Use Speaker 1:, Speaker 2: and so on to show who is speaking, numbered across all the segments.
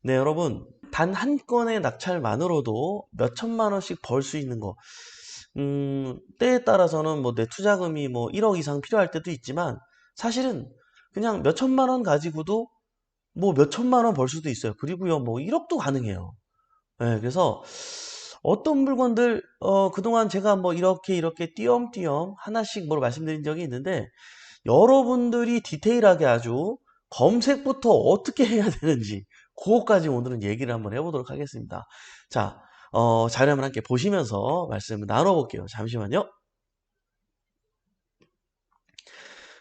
Speaker 1: 네, 여러분. 단 한 건의 낙찰만으로도 몇 천만 원씩 벌 수 있는 거. 때에 따라서는 뭐 내 투자금이 뭐 1억 이상 필요할 때도 있지만 사실은 그냥 몇 천만 원 가지고도 뭐 몇 천만 원 벌 수도 있어요. 그리고요, 뭐 1억도 가능해요. 네, 그래서 어떤 물건들, 그동안 제가 뭐 이렇게 띄엄띄엄 하나씩 뭐 말씀드린 적이 있는데 여러분들이 디테일하게 아주 검색부터 어떻게 해야 되는지 그것까지 오늘은 얘기를 한번 해보도록 하겠습니다. 자, 자료 한번 함께 보시면서 말씀을 나눠볼게요. 잠시만요.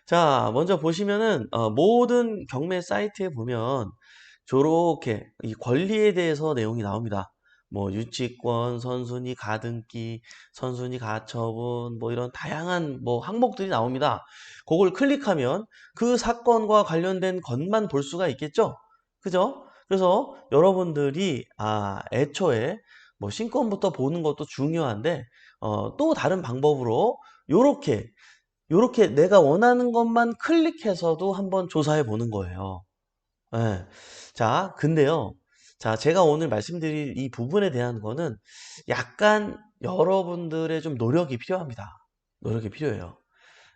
Speaker 1: 자, 먼저 보시면은 모든 경매 사이트에 보면 저렇게 이 권리에 대해서 내용이 나옵니다. 뭐 유치권, 선순위 가등기, 선순위 가처분 뭐 이런 다양한 뭐 항목들이 나옵니다. 그걸 클릭하면 그 사건과 관련된 것만 볼 수가 있겠죠? 그죠? 그래서 여러분들이 애초에 뭐 신권부터 보는 것도 중요한데 또 다른 방법으로 요렇게 내가 원하는 것만 클릭해서도 한번 조사해 보는 거예요. 예. 자, 근데요. 자, 제가 오늘 말씀드릴 이 부분에 대한 거는 약간 여러분들의 좀 노력이 필요합니다. 노력이 필요해요.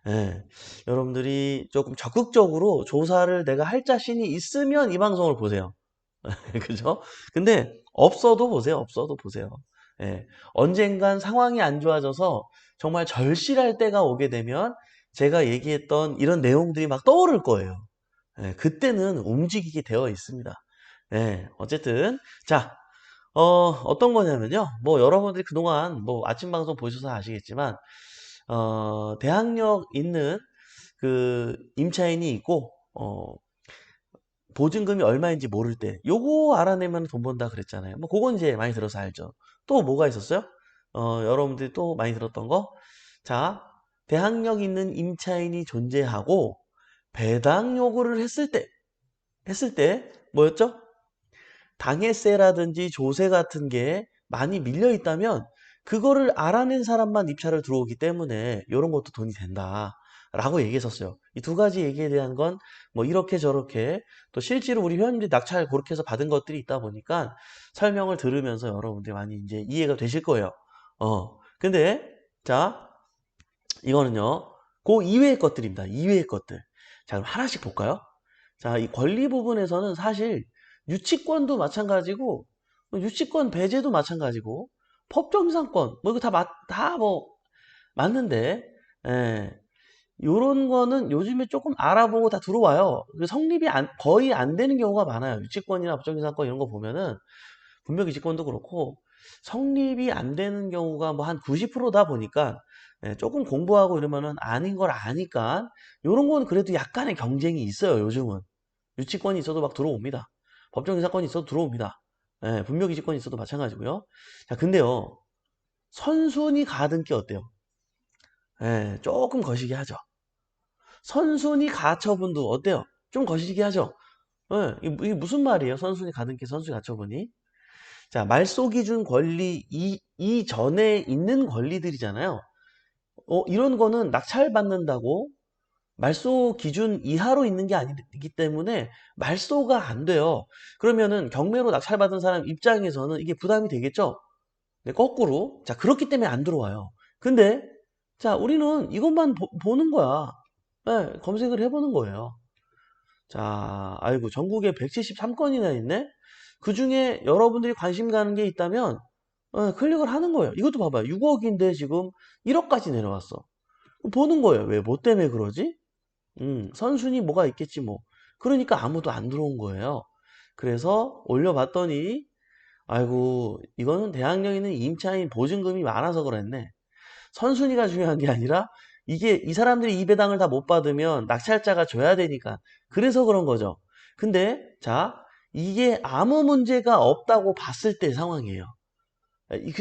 Speaker 1: 예. 여러분들이 조금 적극적으로 조사를 내가 할 자신이 있으면 이 방송을 보세요. 그죠? 근데 없어도 보세요. 없어도 보세요. 예. 언젠간 상황이 안 좋아져서 정말 절실할 때가 오게 되면 제가 얘기했던 이런 내용들이 막 떠오를 거예요. 예, 그때는 움직이게 되어 있습니다. 예, 어쨌든 자, 어떤 거냐면요. 뭐 여러분들이 그동안 뭐 아침 방송 보셔서 아시겠지만 대항력 있는 그 임차인이 있고 보증금이 얼마인지 모를 때 요거 알아내면 돈 번다 그랬잖아요. 뭐 그건 이제 많이 들어서 알죠. 또 뭐가 있었어요? 여러분들이 또 많이 들었던 거. 자, 대항력 있는 임차인이 존재하고 배당 요구를 했을 때 뭐였죠? 당해세라든지 조세 같은 게 많이 밀려 있다면 그거를 알아낸 사람만 입찰을 들어오기 때문에 이런 것도 돈이 된다. 라고 얘기했었어요. 이 두 가지 얘기에 대한 건 뭐 이렇게 저렇게 또 실제로 우리 회원님들이 낙찰 그렇게 해서 받은 것들이 있다 보니까 설명을 들으면서 여러분들이 많이 이제 이해가 되실 거예요. 근데 자, 이거는요. 그 이외의 것들입니다. 이외의 것들. 자, 그럼 하나씩 볼까요? 자, 이 권리 부분에서는 사실 유치권도 마찬가지고, 유치권 배제도 마찬가지고, 법정상권, 뭐 이거 다 뭐, 맞는데, 예, 요런 거는 요즘에 조금 알아보고 다 들어와요. 성립이 거의 안 되는 경우가 많아요. 유치권이나 법정상권 이런 거 보면은, 분명유치권도 그렇고, 성립이 안 되는 경우가 뭐 한 90%다 보니까, 조금 공부하고 이러면은 아닌 걸 아니까, 요런 건 그래도 약간의 경쟁이 있어요, 요즘은. 유치권이 있어도 막 들어옵니다. 법정사건이 있어도 들어옵니다. 분묘기지권이 있어도 마찬가지고요. 자, 근데요. 선순위 가등기 어때요? 조금 거시기 하죠. 선순위 가처분도 어때요? 좀 거시기 하죠. 이게 무슨 말이에요? 선순위 가등기, 선순위 가처분이. 자, 말소 기준 권리 이전에 있는 권리들이잖아요. 이런 거는 낙찰받는다고 말소 기준 이하로 있는 게 아니기 때문에 말소가 안 돼요. 그러면은 경매로 낙찰받은 사람 입장에서는 이게 부담이 되겠죠? 네, 거꾸로. 자, 그렇기 때문에 안 들어와요. 근데, 자, 우리는 이것만 보는 거야. 네, 검색을 해보는 거예요. 자, 아이고, 전국에 173건이나 있네? 그 중에 여러분들이 관심 가는 게 있다면, 클릭을 하는 거예요. 이것도 봐봐요. 6억인데 지금 1억까지 내려왔어. 보는 거예요. 왜, 뭐 때문에 그러지? 선순위 뭐가 있겠지 뭐. 그러니까 아무도 안 들어온 거예요. 그래서 올려봤더니 아이고 이거는 대학력 있는 임차인 보증금이 많아서 그랬네. 선순위가 중요한 게 아니라 이게 이 사람들이 이 배당을 다 못 받으면 낙찰자가 줘야 되니까 그래서 그런 거죠. 근데 자 이게 아무 문제가 없다고 봤을 때 상황이에요.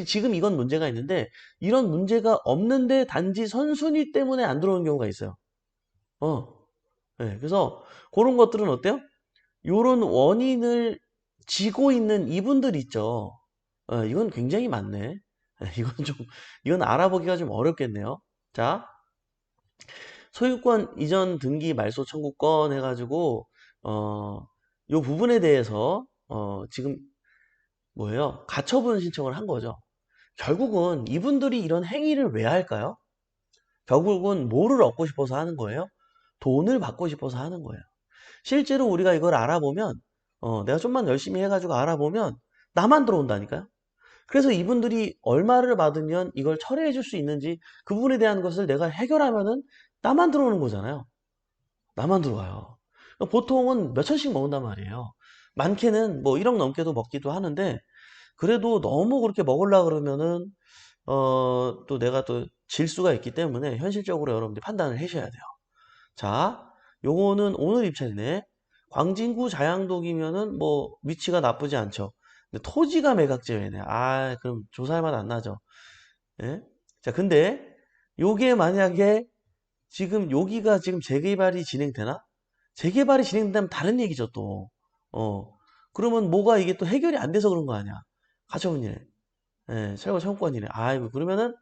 Speaker 1: 지금 이건 문제가 있는데 이런 문제가 없는데 단지 선순위 때문에 안 들어오는 경우가 있어요. 어. 그래서 그런 것들은 어때요? 요런 원인을 지고 있는 이분들 있죠. 이건 굉장히 많네. 이건 알아보기가 좀 어렵겠네요. 자, 소유권 이전 등기 말소 청구권 해가지고, 요 부분에 대해서 지금 뭐예요? 가처분 신청을 한 거죠. 결국은 이분들이 이런 행위를 왜 할까요? 결국은 뭐를 얻고 싶어서 하는 거예요? 돈을 받고 싶어서 하는 거예요. 실제로 우리가 이걸 알아보면, 내가 좀만 열심히 해가지고 알아보면 나만 들어온다니까요. 그래서 이분들이 얼마를 받으면 이걸 철회해 줄 수 있는지 그 부분에 대한 것을 내가 해결하면은 나만 들어오는 거잖아요. 나만 들어와요. 보통은 몇 천씩 먹는단 말이에요. 많게는 뭐 1억 넘게도 먹기도 하는데 그래도 너무 그렇게 먹으려 그러면은 또 내가 또 질 수가 있기 때문에 현실적으로 여러분들이 판단을 하셔야 돼요. 자, 요거는 오늘 입찰이네. 광진구 자양동이면은 뭐 위치가 나쁘지 않죠. 근데 토지가 매각제외네. 아, 그럼 조사할 맛 안 나죠. 예? 자, 근데 요게 만약에 지금 여기가 지금 재개발이 진행되나? 재개발이 진행되면 다른 얘기죠, 또. 어. 그러면 뭐가 이게 또 해결이 안 돼서 그런 거 아니야. 가처분이네. 예, 철거 청구권이네. 아이고, 그러면은,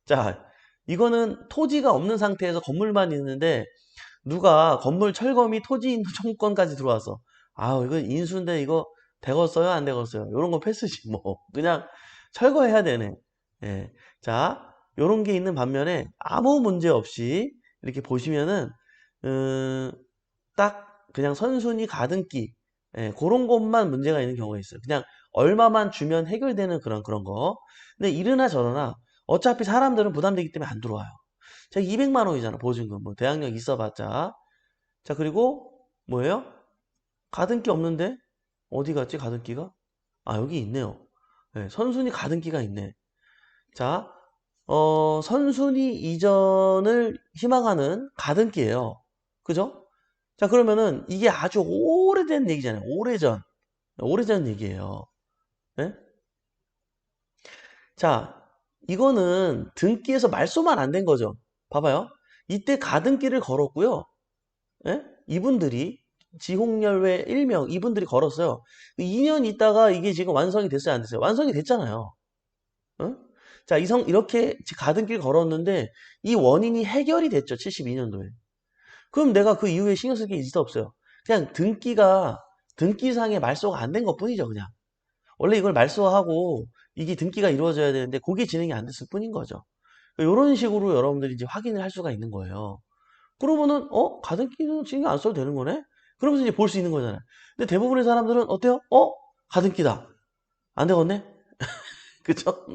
Speaker 1: 자, 이거는 토지가 없는 상태에서 건물만 있는데, 누가 건물 철거 및 토지 인도 청구권까지 들어와서, 아우, 이거 인수인데 이거 되겠어요? 안 되겠어요? 요런 거 패스지, 뭐. 그냥 철거해야 되네. 예. 자, 요런 게 있는 반면에 아무 문제 없이 이렇게 보시면은, 음, 딱 그냥 선순위 가등기, 예, 그런 것만 문제가 있는 경우가 있어요. 그냥 얼마만 주면 해결되는 그런 거. 근데 이러나 저러나 어차피 사람들은 부담되기 때문에 안 들어와요. 자, 200만 원이잖아, 보증금. 뭐 대학력 있어봤자. 자, 그리고 뭐예요? 가등기 없는데? 어디 갔지, 가등기가? 아, 여기 있네요. 네, 선순위 가등기가 있네. 자, 선순위 이전을 희망하는 가등기예요. 그죠? 자, 그러면은 이게 아주 오래된 얘기잖아요. 오래전. 오래전 얘기예요. 네? 자, 이거는 등기에서 말소만 안 된 거죠. 봐봐요. 이때 가등기를 걸었고요. 예? 이분들이 지홍열외 일명 이분들이 걸었어요. 2년 있다가 이게 지금 완성이 됐어요, 안 됐어요? 완성이 됐잖아요. 어? 자, 이렇게 가등기를 걸었는데 이 원인이 해결이 됐죠, 72년도에. 그럼 내가 그 이후에 신경 쓸 게 있어 없어요? 그냥 등기상에 말소가 안 된 것뿐이죠, 그냥. 원래 이걸 말소하고 이게 등기가 이루어져야 되는데 그게 진행이 안 됐을 뿐인 거죠. 이런 식으로 여러분들이 이제 확인을 할 수가 있는 거예요. 그러면은 가등기는 신경 안 써도 되는 거네? 그러면서 이제 볼 수 있는 거잖아요. 근데 대부분의 사람들은 어때요? 가등기다. 안 되겠네? 그쵸?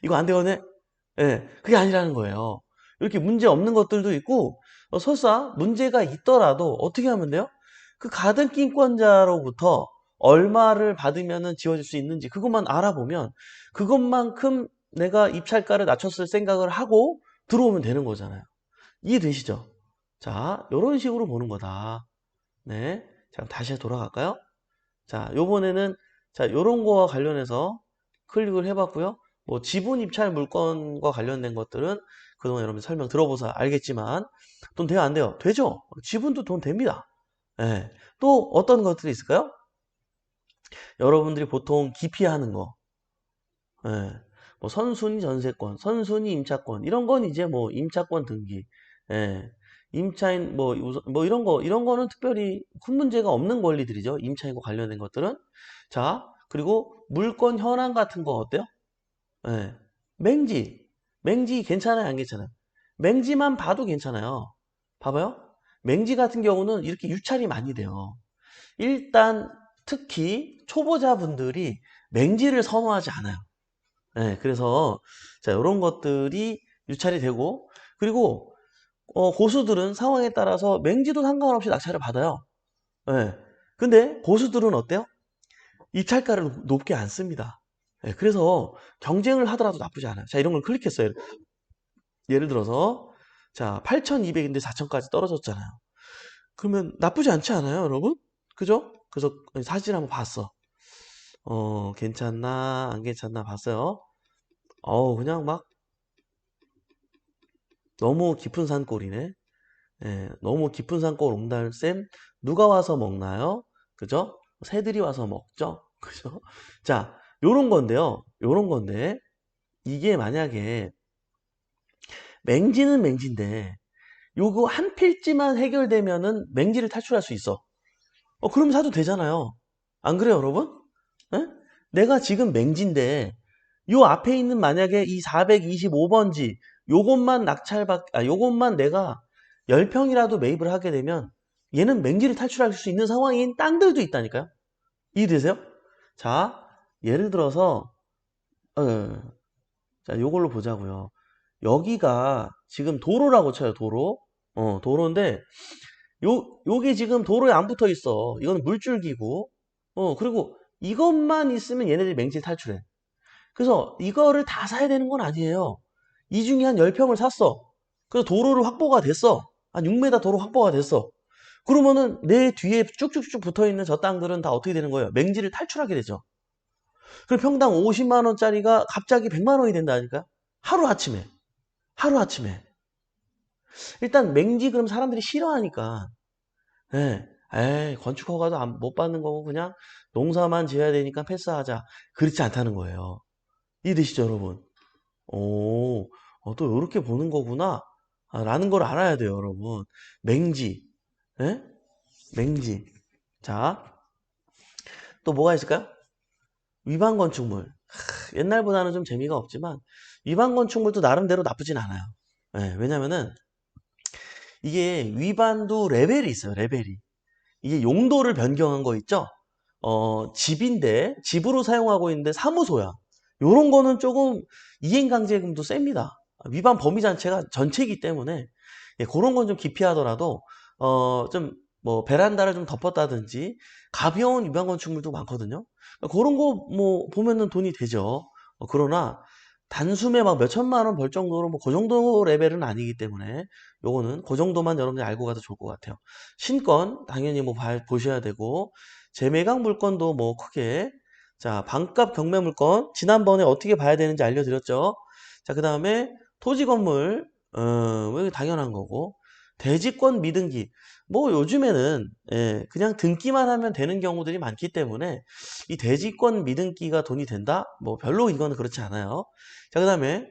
Speaker 1: 이거 안 되겠네? 예, 그게 아니라는 거예요. 이렇게 문제 없는 것들도 있고 설사 문제가 있더라도 어떻게 하면 돼요? 그 가등기권자로부터 얼마를 받으면 지워질 수 있는지 그것만 알아보면 그것만큼 내가 입찰가를 낮췄을 생각을 하고 들어오면 되는 거잖아요. 이해되시죠? 자, 요런 식으로 보는 거다. 네. 자, 다시 돌아갈까요? 자, 요번에는 자, 요런 거와 관련해서 클릭을 해봤고요. 뭐 지분 입찰 물건과 관련된 것들은 그동안 여러분 설명 들어보서 알겠지만 돈 돼요, 안 돼요? 되죠? 지분도 돈 됩니다. 예. 또 어떤 것들이 있을까요? 여러분들이 보통 기피하는 거. 예. 뭐 선순위 전세권, 선순위 임차권 이런 건 이제 뭐 임차권 등기. 예. 임차인 뭐 이런 거는 특별히 큰 문제가 없는 권리들이죠. 임차인과 관련된 것들은. 자, 그리고 물권 현황 같은 거 어때요? 예. 맹지. 맹지 괜찮아요, 안 괜찮아요? 맹지만 봐도 괜찮아요. 봐봐요. 맹지 같은 경우는 이렇게 유찰이 많이 돼요. 일단 특히 초보자분들이 맹지를 선호하지 않아요. 네, 그래서 자 이런 것들이 유찰이 되고 그리고 고수들은 상황에 따라서 맹지도 상관없이 낙찰을 받아요. 네. 근데 고수들은 어때요? 입찰가를 높게 안 씁니다. 네, 그래서 경쟁을 하더라도 나쁘지 않아요. 자 이런 걸 클릭했어요. 예를 들어서 자 8,200인데 4,000까지 떨어졌잖아요. 그러면 나쁘지 않지 않아요, 여러분? 그죠? 그래서 사진 한번 봤어. 괜찮나 안 괜찮나 봤어요. 그냥 막 너무 깊은 산골이네. 예, 너무 깊은 산골 옹달샘 누가 와서 먹나요? 그죠? 새들이 와서 먹죠? 그죠? 자, 요런 건데요. 요런 건데 이게 만약에 맹지는 맹지인데 요거 한 필지만 해결되면은 맹지를 탈출할 수 있어. 그럼 사도 되잖아요. 안 그래요, 여러분? 예? 내가 지금 맹지인데 요 앞에 있는 만약에 이 425번지 요것만 요것만 내가 10평이라도 매입을 하게 되면 얘는 맹지를 탈출할 수 있는 상황인 땅들도 있다니까요. 이해되세요? 자, 예를 들어서 어, 자, 요걸로 보자고요. 여기가 지금 도로라고 쳐요, 도로. 도로인데 요게 지금 도로에 안 붙어 있어. 이건 물줄기고. 그리고 이것만 있으면 얘네들이 맹지 탈출해. 그래서 이거를 다 사야 되는 건 아니에요. 이 중에 한 10평을 샀어. 그래서 도로를 확보가 됐어. 한 6m 도로 확보가 됐어. 그러면은 내 뒤에 쭉쭉쭉 붙어 있는 저 땅들은 다 어떻게 되는 거예요? 맹지를 탈출하게 되죠. 그럼 평당 50만 원짜리가 갑자기 100만 원이 된다니까? 하루아침에. 하루아침에. 일단 맹지 그럼 사람들이 싫어하니까. 예. 에이, 건축 허가도 못 받는 거고 그냥 농사만 지어야 되니까 패스하자. 그렇지 않다는 거예요. 이해되시죠, 여러분? 오, 또 이렇게 보는 거구나. 라는 걸 알아야 돼요, 여러분. 맹지. 예? 맹지. 자, 또 뭐가 있을까요? 위반 건축물. 옛날보다는 좀 재미가 없지만 위반 건축물도 나름대로 나쁘진 않아요. 예, 왜냐면은 이게 위반도 레벨이 있어요, 레벨이. 이게 용도를 변경한 거 있죠? 집인데, 집으로 사용하고 있는데 사무소야. 요런 거는 조금 이행강제금도 셉니다. 위반 범위 자체가 전체이기 때문에, 예, 그런 건 좀 기피하더라도, 좀, 뭐, 베란다를 좀 덮었다든지, 가벼운 위반 건축물도 많거든요. 그런 거, 뭐, 보면은 돈이 되죠. 그러나, 단숨에 막 몇천만 원 벌 정도로, 뭐, 그 정도 레벨은 아니기 때문에, 요거는 그 정도만 여러분들이 알고 가도 좋을 것 같아요. 신권 당연히 뭐 보셔야 되고 재매각 물건도 뭐 크게 자 반값 경매 물건 지난번에 어떻게 봐야 되는지 알려드렸죠. 자 그 다음에 토지 건물 뭐 이거 당연한 거고 대지권 미등기 뭐 요즘에는 예, 그냥 등기만 하면 되는 경우들이 많기 때문에 이 대지권 미등기가 돈이 된다? 뭐 별로 이거는 그렇지 않아요. 자 그 다음에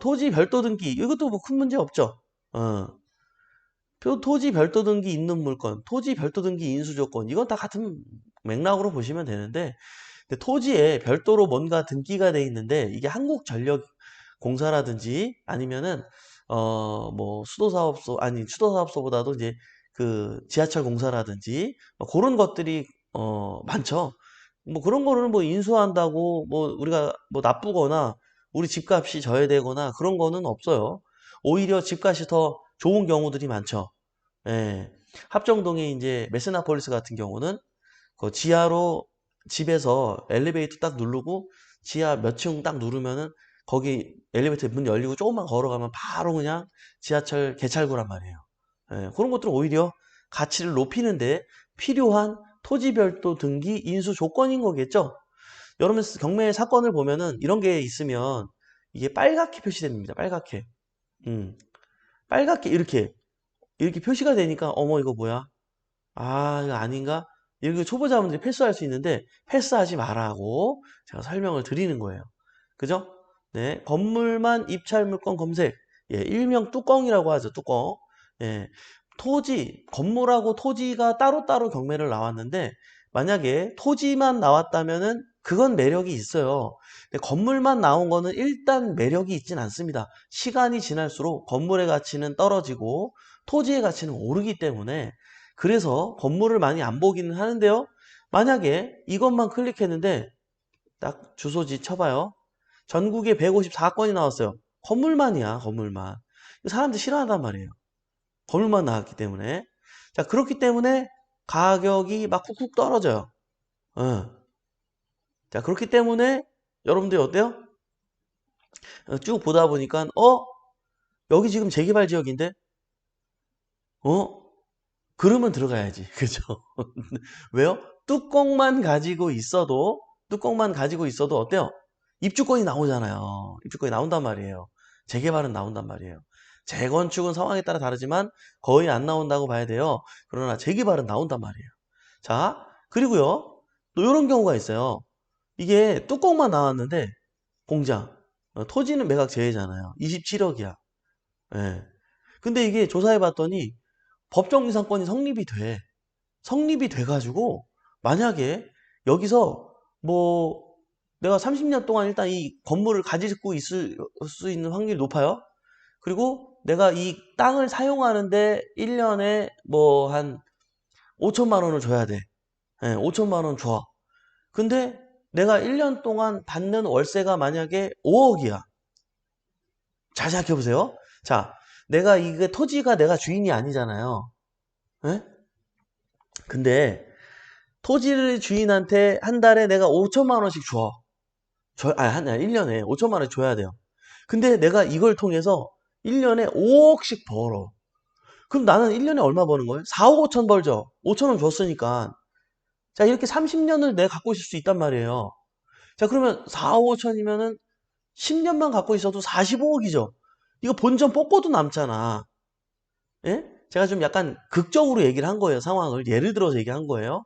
Speaker 1: 토지 별도 등기 이것도 뭐 큰 문제 없죠. 어, 토지 별도 등기 있는 물건, 토지 별도 등기 인수 조건, 이건 다 같은 맥락으로 보시면 되는데, 근데 토지에 별도로 뭔가 등기가 돼 있는데, 이게 한국전력공사라든지 아니면은, 뭐, 수도사업소, 아니, 수도사업소보다도 이제 그 지하철 공사라든지, 뭐 그런 것들이, 많죠. 뭐 그런 거를 뭐 인수한다고 뭐 우리가 뭐 나쁘거나 우리 집값이 저해되거나 그런 거는 없어요. 오히려 집값이 더 좋은 경우들이 많죠. 예. 합정동에 이제 메스나폴리스 같은 경우는 그 지하로 집에서 엘리베이터 딱 누르고 지하 몇 층 딱 누르면은 거기 엘리베이터 문 열리고 조금만 걸어가면 바로 그냥 지하철 개찰구란 말이에요. 예. 그런 것들은 오히려 가치를 높이는데 필요한 토지 별도 등기 인수 조건인 거겠죠. 여러분 경매 사건을 보면은 이런 게 있으면 이게 빨갛게 표시됩니다. 빨갛게. 음. 빨갛게 이렇게 표시가 되니까 어머 이거 뭐야? 아 이거 아닌가? 이렇게 초보자분들이 패스할 수 있는데 패스하지 말라고 제가 설명을 드리는 거예요. 그죠? 네, 건물만 입찰 물건 검색. 예, 일명 뚜껑이라고 하죠. 뚜껑. 예, 토지, 건물하고 토지가 따로따로 경매를 나왔는데 만약에 토지만 나왔다면은 그건 매력이 있어요. 근데 건물만 나온 거는 일단 매력이 있진 않습니다. 시간이 지날수록 건물의 가치는 떨어지고 토지의 가치는 오르기 때문에 그래서 건물을 많이 안 보기는 하는데요. 만약에 이것만 클릭했는데 딱 주소지 쳐봐요. 전국에 154건이 나왔어요. 건물만이야, 건물만. 사람들이 싫어한단 말이에요. 건물만 나왔기 때문에. 자, 그렇기 때문에 가격이 막 쿡쿡 떨어져요. 어. 자, 그렇기 때문에 여러분들이 어때요? 쭉 보다 보니까, 여기 지금 재개발 지역인데? 어? 그러면 들어가야지. 그죠? 왜요? 뚜껑만 가지고 있어도 어때요? 입주권이 나오잖아요. 입주권이 나온단 말이에요. 재개발은 나온단 말이에요. 재건축은 상황에 따라 다르지만 거의 안 나온다고 봐야 돼요. 그러나 재개발은 나온단 말이에요. 자, 그리고요. 또 이런 경우가 있어요. 이게 뚜껑만 나왔는데 공장, 토지는 매각 제외잖아요. 27억이야. 예. 근데 이게 조사해 봤더니 법정이상권이 성립이 돼. 성립이 돼가지고 만약에 여기서 뭐 내가 30년 동안 일단 이 건물을 가지고 있을 수 있는 확률이 높아요. 그리고 내가 이 땅을 사용하는데 1년에 뭐 한 5천만 원을 줘야 돼. 예, 5천만 원 줘. 근데 내가 1년 동안 받는 월세가 만약에 5억이야. 잘 생각해 보세요. 자, 내가 이게 토지가 내가 주인이 아니잖아요. 예? 근데 토지를 주인한테 한 달에 내가 5천만 원씩 줘. 한 1년에 5천만 원 줘야 돼요. 근데 내가 이걸 통해서 1년에 5억씩 벌어. 그럼 나는 1년에 얼마 버는 거예요? 4억 5천 벌죠. 5천 원 줬으니까. 자, 이렇게 30년을 내가 갖고 있을 수 있단 말이에요. 자, 그러면 4억 5천이면은 10년만 갖고 있어도 45억이죠. 이거 본전 뽑고도 남잖아. 예? 제가 좀 약간 극적으로 얘기를 한 거예요. 상황을. 예를 들어서 얘기한 거예요.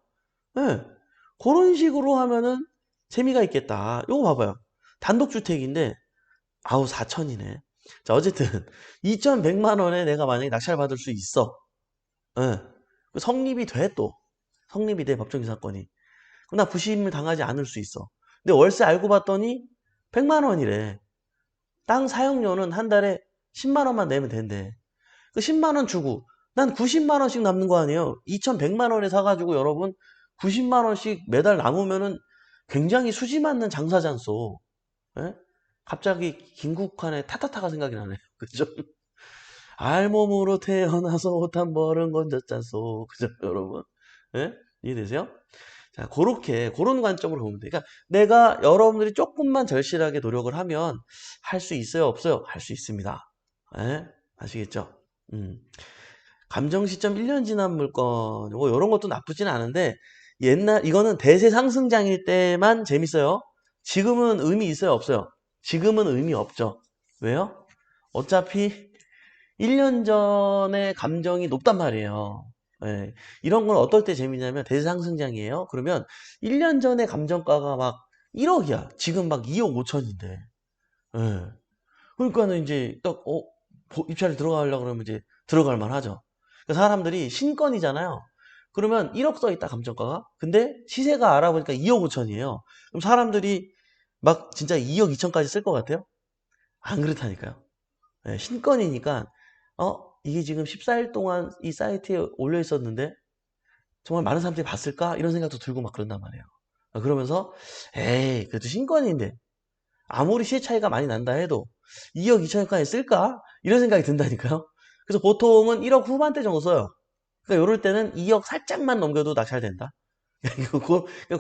Speaker 1: 예. 그런 식으로 하면은 재미가 있겠다. 요거 봐봐요. 단독주택인데, 아우, 4천이네. 자, 어쨌든, 2,100만 원에 내가 만약에 낙찰 받을 수 있어. 예. 성립이 돼, 또. 성립이 돼, 법정기 사건이. 그럼 나 부심을 당하지 않을 수 있어. 근데 월세 알고 봤더니 100만 원이래. 땅 사용료는 한 달에 10만 원만 내면 된대. 그 10만 원 주고 난 90만 원씩 남는 거 아니에요. 2,100만 원에 사가지고 여러분 90만 원씩 매달 남으면은 굉장히 수지 맞는 장사잖소. 예? 갑자기 김국환의 타타타가 생각이 나네요. 그죠? 알몸으로 태어나서 옷 한 벌은 건졌잖소. 그죠, 여러분? 예? 이해되세요? 자, 그런 관점으로 보면 돼. 그러니까 내가 여러분들이 조금만 절실하게 노력을 하면 할 수 있어요, 없어요? 할 수 있습니다. 예? 아시겠죠? 음. 감정 시점 1년 지난 물건, 뭐 이런 것도 나쁘진 않은데 이거는 대세 상승장일 때만 재밌어요. 지금은 의미 있어요, 없어요? 지금은 의미 없죠. 왜요? 어차피 1년 전에 감정이 높단 말이에요. 예. 이런 건 어떨 때 재미냐면 대상승장이에요. 그러면 1년 전에 감정가가 막 1억이야. 지금 막 2억 5천인데. 예. 그러니까는 이제 딱 입찰에 들어가려고 그러면 이제 들어갈 만하죠. 그러니까 사람들이 신건이잖아요. 그러면 1억 써 있다 감정가가. 근데 시세가 알아보니까 2억 5천이에요. 그럼 사람들이 막 진짜 2억 2천까지 쓸 것 같아요? 안 그렇다니까요. 예, 신건이니까 이게 지금 14일 동안 이 사이트에 올려 있었는데 정말 많은 사람들이 봤을까? 이런 생각도 들고 막 그런단 말이에요. 그러면서 에이 그래도 신건인데 아무리 시세 차이가 많이 난다 해도 2억 2천까지 쓸까? 이런 생각이 든다니까요. 그래서 보통은 1억 후반대 정도 써요. 그러니까 이럴 때는 2억 살짝만 넘겨도 낙찰된다.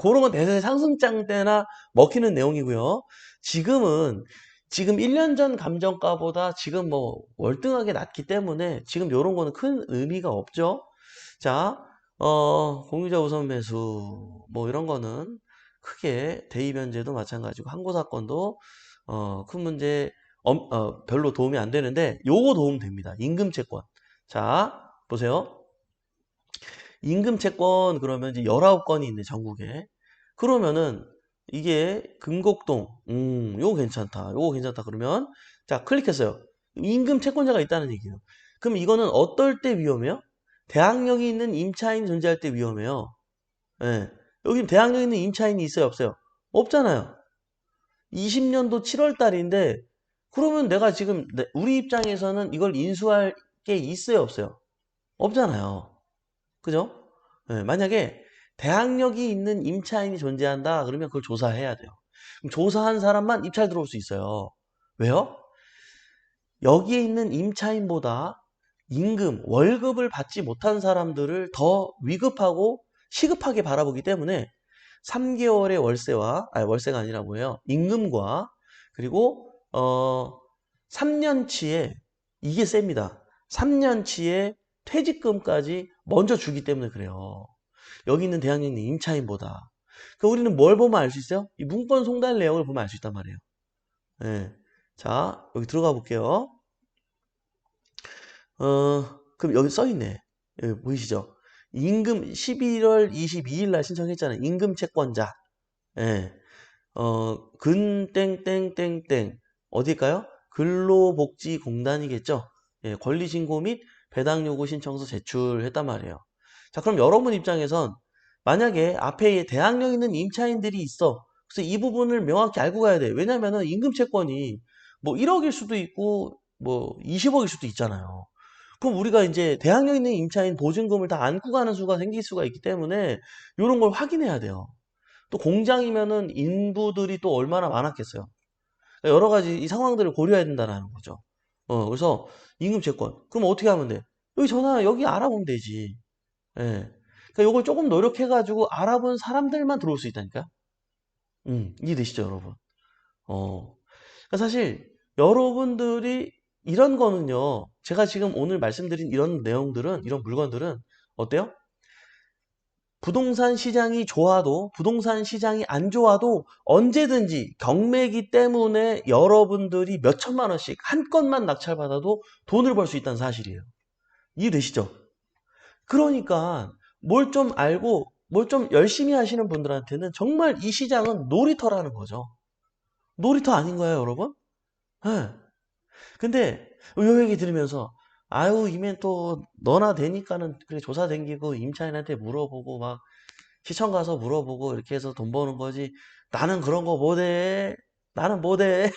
Speaker 1: 그런 건 대세 상승장 때나 먹히는 내용이고요. 지금은 지금 1년 전 감정가보다 지금 뭐 월등하게 낮기 때문에 지금 이런 거는 큰 의미가 없죠. 자, 공유자 우선 매수 뭐 이런 거는 크게 대입변제도 마찬가지고 항고 사건도 큰 문제 별로 도움이 안 되는데 요거 도움 됩니다. 임금 채권. 자, 보세요. 임금 채권 그러면 이제 19건이 있네, 전국에. 그러면은 이게 금곡동, 요거 괜찮다. 요거 괜찮다. 그러면 자, 클릭했어요. 임금 채권자가 있다는 얘기예요. 그럼 이거는 어떨 때 위험해요? 대항력이 있는 임차인이 존재할 때 위험해요. 예. 여기 대항력 있는 임차인이 있어요, 없어요? 없잖아요. 20년도 7월 달인데 그러면 내가 지금 우리 입장에서는 이걸 인수할 게 있어요, 없어요? 없잖아요. 그죠? 예, 만약에 대항력이 있는 임차인이 존재한다 그러면 그걸 조사해야 돼요. 그럼 조사한 사람만 입찰 들어올 수 있어요. 왜요? 여기에 있는 임차인보다 임금, 월급을 받지 못한 사람들을 더 위급하고 시급하게 바라보기 때문에 3개월의 월세와, 아니 월세가 아니라 뭐예요? 임금과 그리고 3년치에 이게 셉니다. 3년치의 퇴직금까지 먼저 주기 때문에 그래요. 여기 있는 대학령님 임차인보다. 그 우리는 뭘 보면 알 수 있어요? 이 문건 송달 내역을 보면 알 수 있단 말이에요. 예. 자, 여기 들어가 볼게요. 그럼 여기 써 있네. 여기 보이시죠? 임금 11월 22일 날 신청했잖아요. 임금 채권자. 예. 땡땡땡땡 어딜까요? 근로복지공단이겠죠. 예, 권리신고 및 배당요구 신청서 제출했단 말이에요. 자, 그럼 여러분 입장에선 만약에 앞에 대학력 있는 임차인들이 있어. 그래서 이 부분을 명확히 알고 가야 돼. 왜냐면은 임금 채권이 뭐 1억일 수도 있고 뭐 20억일 수도 있잖아요. 그럼 우리가 이제 대학력 있는 임차인 보증금을 다 안고 가는 수가 생길 수가 있기 때문에 이런 걸 확인해야 돼요. 또 공장이면은 인부들이 또 얼마나 많았겠어요. 그러니까 여러 가지 이 상황들을 고려해야 된다는 거죠. 그래서 임금 채권. 그럼 어떻게 하면 돼? 여기 알아보면 되지. 예. 그러니까 요걸 조금 노력해가지고 알아본 사람들만 들어올 수 있다니까. 이해되시죠, 여러분? 그러니까 사실 여러분들이 이런 거는요, 제가 지금 오늘 말씀드린 이런 내용들은, 이런 물건들은 어때요? 부동산 시장이 좋아도, 부동산 시장이 안 좋아도 언제든지 경매기 때문에 여러분들이 몇 천만 원씩 한 건만 낙찰받아도 돈을 벌 수 있다는 사실이에요. 이해되시죠? 그러니까 뭘 좀 알고 뭘 좀 열심히 하시는 분들한테는 정말 이 시장은 놀이터라는 거죠. 놀이터 아닌 거예요, 여러분? 예. 근데 요 얘기 들으면서 아유, 이면 또 너나 되니까는 그래 조사 댕기고 임차인한테 물어보고 막 시청 가서 물어보고 이렇게 해서 돈 버는 거지. 나는 그런 거 못해. 나는 못해.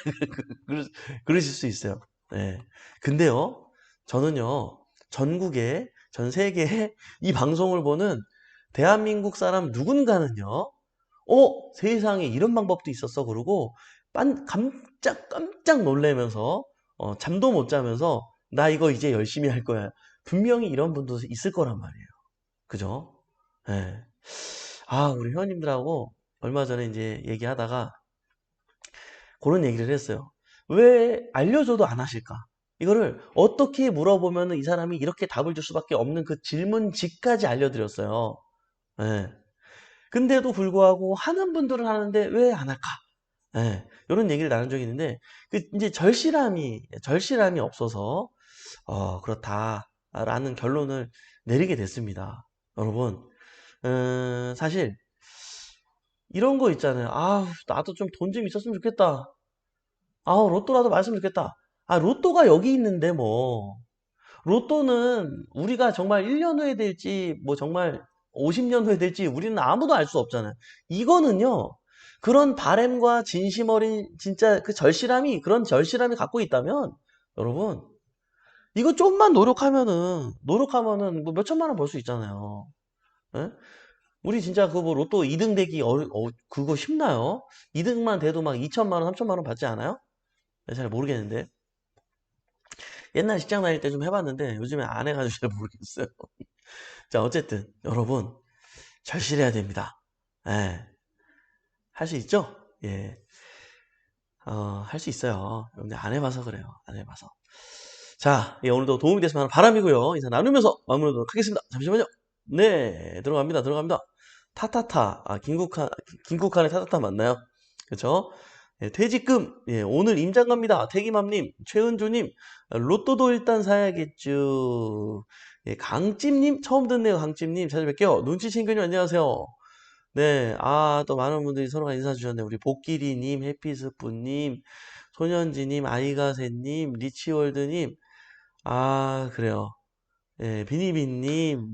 Speaker 1: 그러- 그러실 수 있어요. 네. 근데요, 저는요, 전 세계에 이 방송을 보는 대한민국 사람 누군가는요, 세상에 이런 방법도 있었어. 그러고, 깜짝 놀래면서, 잠도 못 자면서, 나 이거 이제 열심히 할 거야. 분명히 이런 분도 있을 거란 말이에요. 그죠? 예. 우리 회원님들하고 얼마 전에 이제 얘기하다가 그런 얘기를 했어요. 왜 알려줘도 안 하실까? 이거를 어떻게 물어보면 이 사람이 이렇게 답을 줄 수밖에 없는 그 질문지까지 알려드렸어요. 예. 근데도 불구하고 하는 분들은 하는데 왜 안 할까? 예. 이런 얘기를 나눈 적이 있는데 그 이제 절실함이 없어서 그렇다라는 결론을 내리게 됐습니다. 여러분, 사실 이런 거 있잖아요. 나도 좀 돈 좀 있었으면 좋겠다. 로또라도 맞으면 좋겠다. 로또가 여기 있는데 뭐. 로또는 우리가 정말 1년 후에 될지, 뭐 정말 50년 후에 될지 우리는 아무도 알 수 없잖아요. 이거는요, 그런 바램과 진심 어린, 진짜 그런 절실함이 갖고 있다면, 여러분, 이거 좀만 노력하면은 뭐 몇천만 원 벌 수 있잖아요. 예? 우리 진짜 그 뭐 로또 2등 되기 그거 쉽나요? 2등만 돼도 막 2천만 원, 3천만 원 받지 않아요? 잘 모르겠는데. 옛날 직장 다닐 때 좀 해봤는데 요즘에 안 해가지고 잘 모르겠어요. 자, 어쨌든 여러분 절실해야 됩니다. 예. 할 수 있죠? 예. 할 수 있어요. 근데 안 해봐서 그래요. 안 해봐서. 자, 오늘도 도움이 됐으면 하는 바람이고요. 인사 나누면서 마무리하도록 하겠습니다. 잠시만요. 네, 들어갑니다. 타타타. 김국환의 타타타 맞나요? 그렇죠? 예, 퇴직금. 예, 오늘 임장 갑니다. 태기맘님, 최은주님, 로또도 일단 사야겠죠. 예, 강찜님, 처음 듣네요. 강찜님, 찾아뵐게요. 눈치친구님, 안녕하세요. 네, 또 많은 분들이 서로가 인사 주셨네요. 우리 복길이님, 해피스프님, 소년지님, 아이가세님, 리치월드님, 그래요. 네, 비니비님,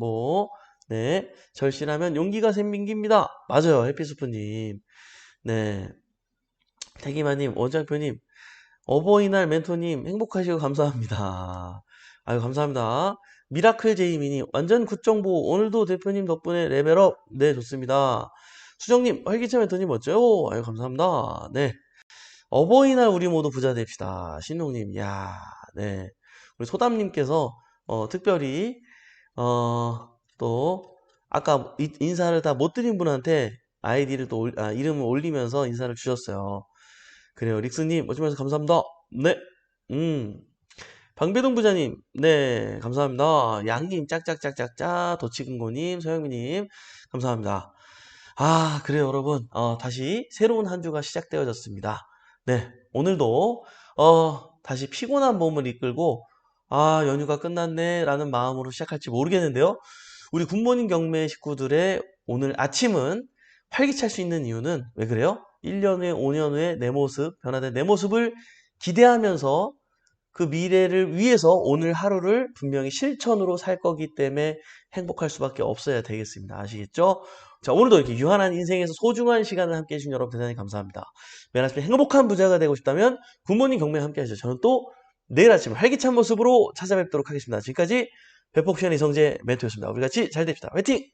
Speaker 1: 네, 절실하면 용기가 생긴깁니다. 맞아요, 해피스프님. 네, 태기마님, 원장표님, 어버이날 멘토님, 행복하시고 감사합니다. 아유, 감사합니다. 미라클 제이미님, 완전 굿정보. 오늘도 대표님 덕분에 레벨업. 네, 좋습니다. 수정님, 활기차 멘토님 멋져요. 아유, 감사합니다. 네. 어버이날 우리 모두 부자 됩시다. 신동님, 네. 우리 소담님께서, 특별히, 또, 아까 인사를 다 못 드린 분한테 아이디를 이름을 올리면서 인사를 주셨어요. 그래요. 릭스님, 오시면서 감사합니다. 네. 음. 방배동 부자님, 네. 감사합니다. 양님, 짝짝짝짝짝, 도치근고님, 서영미님, 감사합니다. 그래요, 여러분. 다시 새로운 한 주가 시작되어졌습니다. 네. 오늘도, 다시 피곤한 몸을 이끌고, 연휴가 끝났네, 라는 마음으로 시작할지 모르겠는데요. 우리 굿모닝 경매 식구들의 오늘 아침은 활기찰 수 있는 이유는 왜 그래요? 1년 후에, 5년 후에 내 모습, 변화된 내 모습을 기대하면서 그 미래를 위해서 오늘 하루를 분명히 실천으로 살 거기 때문에 행복할 수밖에 없어야 되겠습니다. 아시겠죠? 자, 오늘도 이렇게 유한한 인생에서 소중한 시간을 함께 해주신 여러분 대단히 감사합니다. 매일 아침에 행복한 부자가 되고 싶다면 굿모닝 경매 함께 하시죠. 저는 또 내일 아침 활기찬 모습으로 찾아뵙도록 하겠습니다. 지금까지 백복션 이성재 멘토였습니다. 우리 같이 잘 됩시다. 화이팅!